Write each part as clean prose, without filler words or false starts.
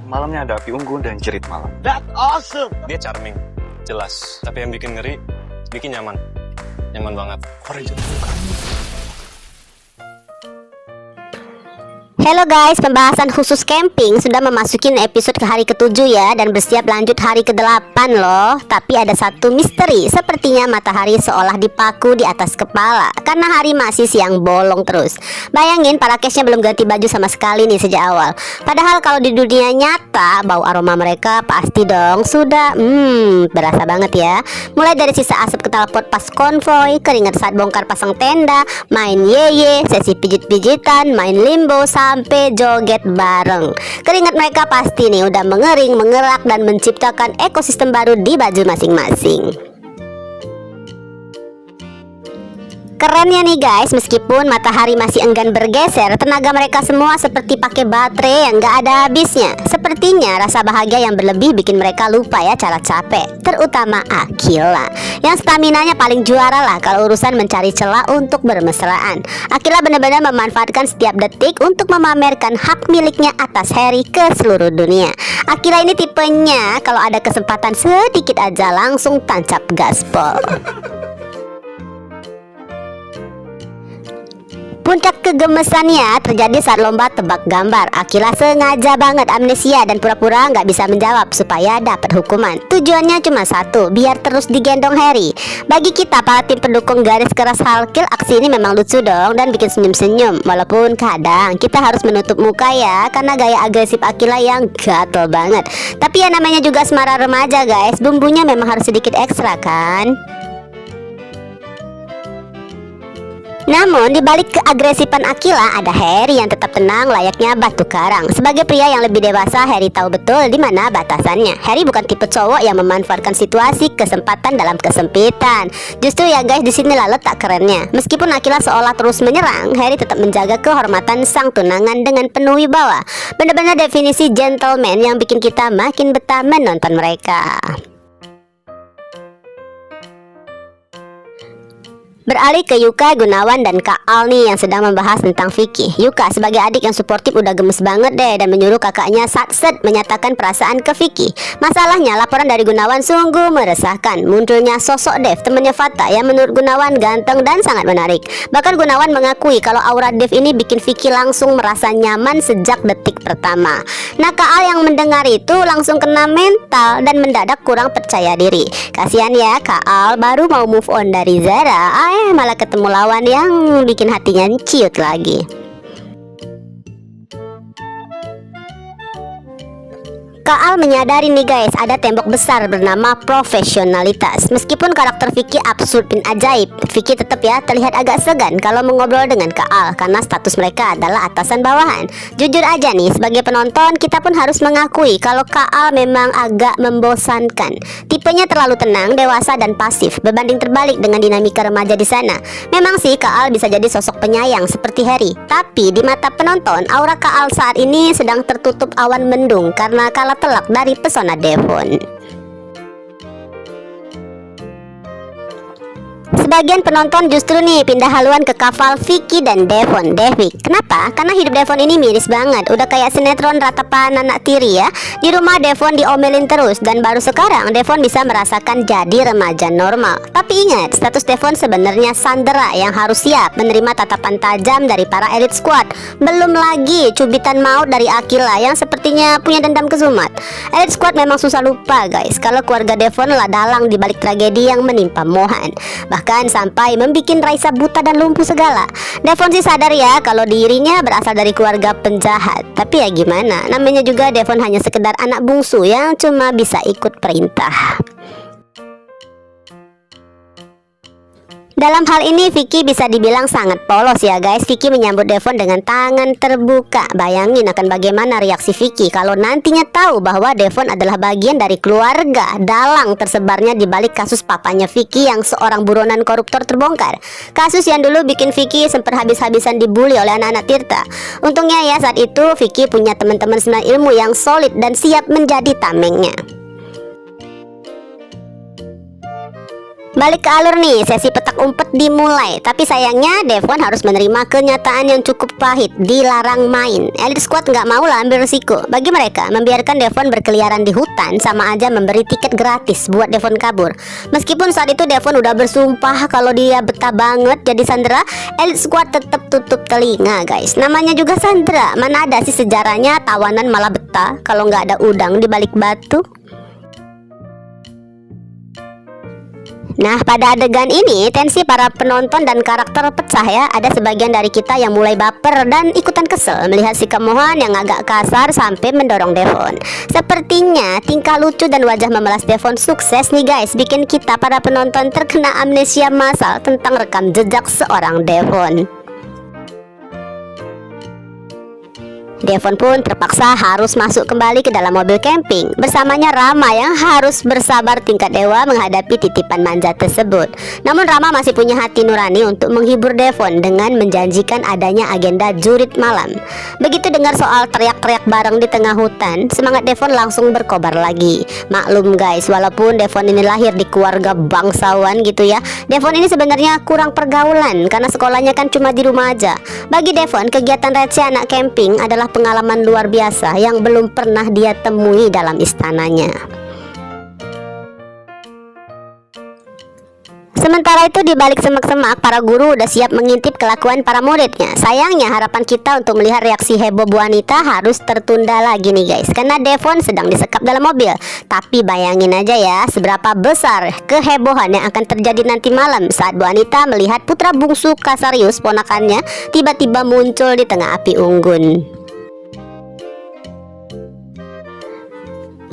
malamnya ada api unggun dan jerit malam. That's awesome. Dia charming, jelas. Tapi yang bikin ngeri, bikin nyaman. Nyaman banget. Orang jatuh bukan. Halo guys, pembahasan khusus camping sudah memasuki episode ke hari ke-7 ya, dan bersiap lanjut hari ke-8 loh. Tapi ada satu misteri, sepertinya matahari seolah dipaku di atas kepala karena hari masih siang bolong terus. Bayangin para cashnya belum ganti baju sama sekali nih sejak awal. Padahal kalau di dunia nyata, bau aroma mereka pasti dong sudah berasa banget ya. Mulai dari sisa asap knalpot pas konvoy, keringat saat bongkar pasang tenda, main yeye, sesi pijit-pijitan, main limbo, sampai joget bareng. Keringat mereka pasti nih udah mengering, mengerak, dan menciptakan ekosistem baru di baju masing-masing. Kerennya nih guys, meskipun matahari masih enggan bergeser, tenaga mereka semua seperti pakai baterai yang gak ada habisnya. Sepertinya rasa bahagia yang berlebih bikin mereka lupa ya cara capek. Terutama Akila, yang staminanya paling juara lah kalau urusan mencari celah untuk bermesraan. Akila benar-benar memanfaatkan setiap detik untuk memamerkan hak miliknya atas Harry ke seluruh dunia. Akila ini tipenya kalau ada kesempatan sedikit aja langsung tancap gaspol. Puncak kegemesannya terjadi saat lomba tebak gambar. Akila sengaja banget amnesia dan pura-pura nggak bisa menjawab supaya dapat hukuman. Tujuannya cuma satu, biar terus digendong Harry. Bagi kita para tim pendukung garis keras Halkil, aksi ini memang lucu dong dan bikin senyum-senyum. Walaupun kadang kita harus menutup muka ya, karena gaya agresif Akila yang gatel banget. Tapi ya namanya juga asmara remaja guys, bumbunya memang harus sedikit ekstra kan. Namun di balik keagresifan Akila ada Harry yang tetap tenang layaknya batu karang. Sebagai pria yang lebih dewasa, Harry tahu betul di mana batasannya. Harry bukan tipe cowok yang memanfaatkan situasi kesempatan dalam kesempitan. Justru ya guys, disinilah letak kerennya. Meskipun Akila seolah terus menyerang, Harry tetap menjaga kehormatan sang tunangan dengan penuh wibawa. Benar-benar definisi gentleman yang bikin kita makin betah menonton mereka. Beralih ke Yuka, Gunawan, dan Kak Al nih yang sedang membahas tentang Vicky. Yuka sebagai adik yang suportif udah gemes banget deh dan menyuruh kakaknya Satset menyatakan perasaan ke Vicky. Masalahnya laporan dari Gunawan sungguh meresahkan. Munculnya sosok Dev, temannya Fata, yang menurut Gunawan ganteng dan sangat menarik. Bahkan Gunawan mengakui kalau aura Dev ini bikin Vicky langsung merasa nyaman sejak detik pertama. Nah, Kak Al yang mendengar itu langsung kena mental dan mendadak kurang percaya diri. Kasihan ya, Kak Al baru mau move on dari Zara, malah ketemu lawan yang bikin hatinya ciut lagi. Kak Al menyadari nih guys, ada tembok besar bernama profesionalitas. Meskipun karakter Vicky absurd dan ajaib, Vicky tetap ya terlihat agak segan kalau mengobrol dengan Kak Al karena status mereka adalah atasan bawahan. Jujur aja nih, sebagai penonton kita pun harus mengakui kalau Kak Al memang agak membosankan. Tipenya terlalu tenang, dewasa, dan pasif, berbanding terbalik dengan dinamika remaja di sana. Memang sih Kak Al bisa jadi sosok penyayang seperti Harry, tapi di mata penonton aura Kak Al saat ini sedang tertutup awan mendung karena kalah telak dari pesona Devon. Sebagian penonton justru nih pindah haluan ke kafal Vicky dan Devon, Devik. Kenapa? Karena hidup Devon ini miris banget. Udah kayak sinetron ratapan anak tiri ya. Di rumah Devon diomelin terus, dan baru sekarang Devon bisa merasakan jadi remaja normal. Tapi ingat, status Devon sebenarnya Sandera yang harus siap menerima tatapan tajam dari para elit squad. Belum lagi cubitan maut dari Akila yang sepertinya punya dendam ke Zumat. Elit squad memang susah lupa guys kalau keluarga Devon lah dalang di balik tragedi yang menimpa Mohan. Bahkan sampai membikin Raisa buta dan lumpuh segala. Devon sih sadar ya kalau dirinya berasal dari keluarga penjahat. Tapi ya gimana, namanya juga Devon hanya sekedar anak bungsu yang cuma bisa ikut perintah. Dalam hal ini Vicky bisa dibilang sangat polos ya guys. Vicky menyambut Devon dengan tangan terbuka. Bayangin akan bagaimana reaksi Vicky kalau nantinya tahu bahwa Devon adalah bagian dari keluarga dalang tersebarnya di balik kasus papanya Vicky yang seorang buronan koruptor terbongkar. Kasus yang dulu bikin Vicky sempat habis-habisan dibully oleh anak-anak Tirta. Untungnya ya saat itu Vicky punya teman-teman sembilan ilmu yang solid dan siap menjadi tamengnya. Balik ke alur nih, sesi petak umpet dimulai. Tapi sayangnya Devon harus menerima kenyataan yang cukup pahit, dilarang main. Elite Squad nggak mau lah ambil risiko. Bagi mereka, membiarkan Devon berkeliaran di hutan sama aja memberi tiket gratis buat Devon kabur. Meskipun saat itu Devon udah bersumpah kalau dia betah banget jadi sandera, Elite Squad tetap tutup telinga guys. Namanya juga sandera, mana ada sih sejarahnya tawanan malah betah kalau nggak ada udang di balik batu. Nah, pada adegan ini, tensi para penonton dan karakter pecah ya. Ada sebagian dari kita yang mulai baper dan ikutan kesel melihat sikap Mohan yang agak kasar sampai mendorong Devon. Sepertinya tingkah lucu dan wajah memelas Devon sukses nih guys, bikin kita para penonton terkena amnesia massal tentang rekam jejak seorang Devon. Devon pun terpaksa harus masuk kembali ke dalam mobil camping. Bersamanya Rama yang harus bersabar tingkat dewa menghadapi titipan manja tersebut. Namun Rama masih punya hati nurani untuk menghibur Devon dengan menjanjikan adanya agenda jurit malam. Begitu dengar soal teriak-teriak bareng di tengah hutan, semangat Devon langsung berkobar lagi. Maklum guys, walaupun Devon ini lahir di keluarga bangsawan gitu ya, Devon ini sebenarnya kurang pergaulan karena sekolahnya kan cuma di rumah aja. Bagi Devon, kegiatan receh anak camping adalah pengalaman luar biasa yang belum pernah dia temui dalam istananya. Sementara itu di balik semak-semak, para guru udah siap mengintip kelakuan para muridnya. Sayangnya harapan kita untuk melihat reaksi heboh Bu Anita harus tertunda lagi nih guys, karena Devon sedang disekap dalam mobil. Tapi bayangin aja ya, seberapa besar kehebohan yang akan terjadi nanti malam saat Bu Anita melihat putra bungsu Kasarius ponakannya tiba-tiba muncul di tengah api unggun.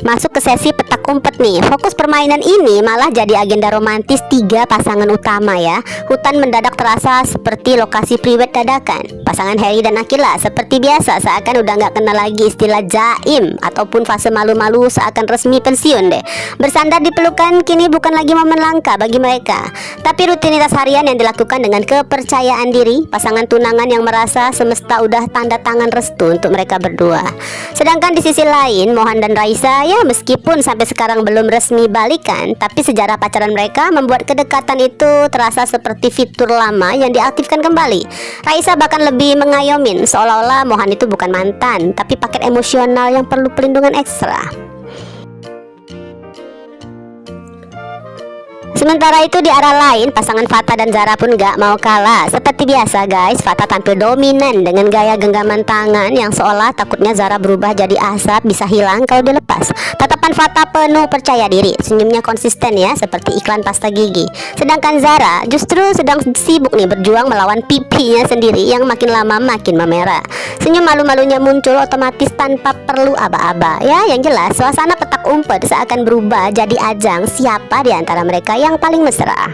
Masuk ke sesi petak umpet nih. Fokus permainan ini malah jadi agenda romantis tiga pasangan utama ya. Hutan mendadak terasa seperti lokasi priwet dadakan. Pasangan Harry dan Akila seperti biasa seakan udah nggak kenal lagi istilah jaim ataupun fase malu-malu seakan resmi pensiun deh. Bersandar di pelukan kini bukan lagi momen langka bagi mereka, tapi rutinitas harian yang dilakukan dengan kepercayaan diri. Pasangan tunangan yang merasa semesta udah tanda tangan restu untuk mereka berdua. Sedangkan di sisi lain, Mohan dan Raisa ya, meskipun sampai sekarang belum resmi balikan, tapi sejarah pacaran mereka membuat kedekatan itu terasa seperti fitur lama yang diaktifkan kembali. Raisa bahkan lebih mengayomin, seolah-olah Mohan itu bukan mantan, tapi paket emosional yang perlu perlindungan ekstra. Sementara itu di arah lain, pasangan Fata dan Zara pun gak mau kalah. Seperti biasa guys, Fata tampil dominan dengan gaya genggaman tangan yang seolah takutnya Zara berubah jadi asap bisa hilang kalau dilepas. Tatapan Fata penuh percaya diri, senyumnya konsisten ya, seperti iklan pasta gigi. Sedangkan Zara justru sedang sibuk nih berjuang melawan pipinya sendiri yang makin lama makin memerah. Senyum malu-malunya muncul otomatis tanpa perlu aba-aba. Ya, yang jelas suasana petak umpet seakan berubah jadi ajang siapa di antara mereka yang paling mesra.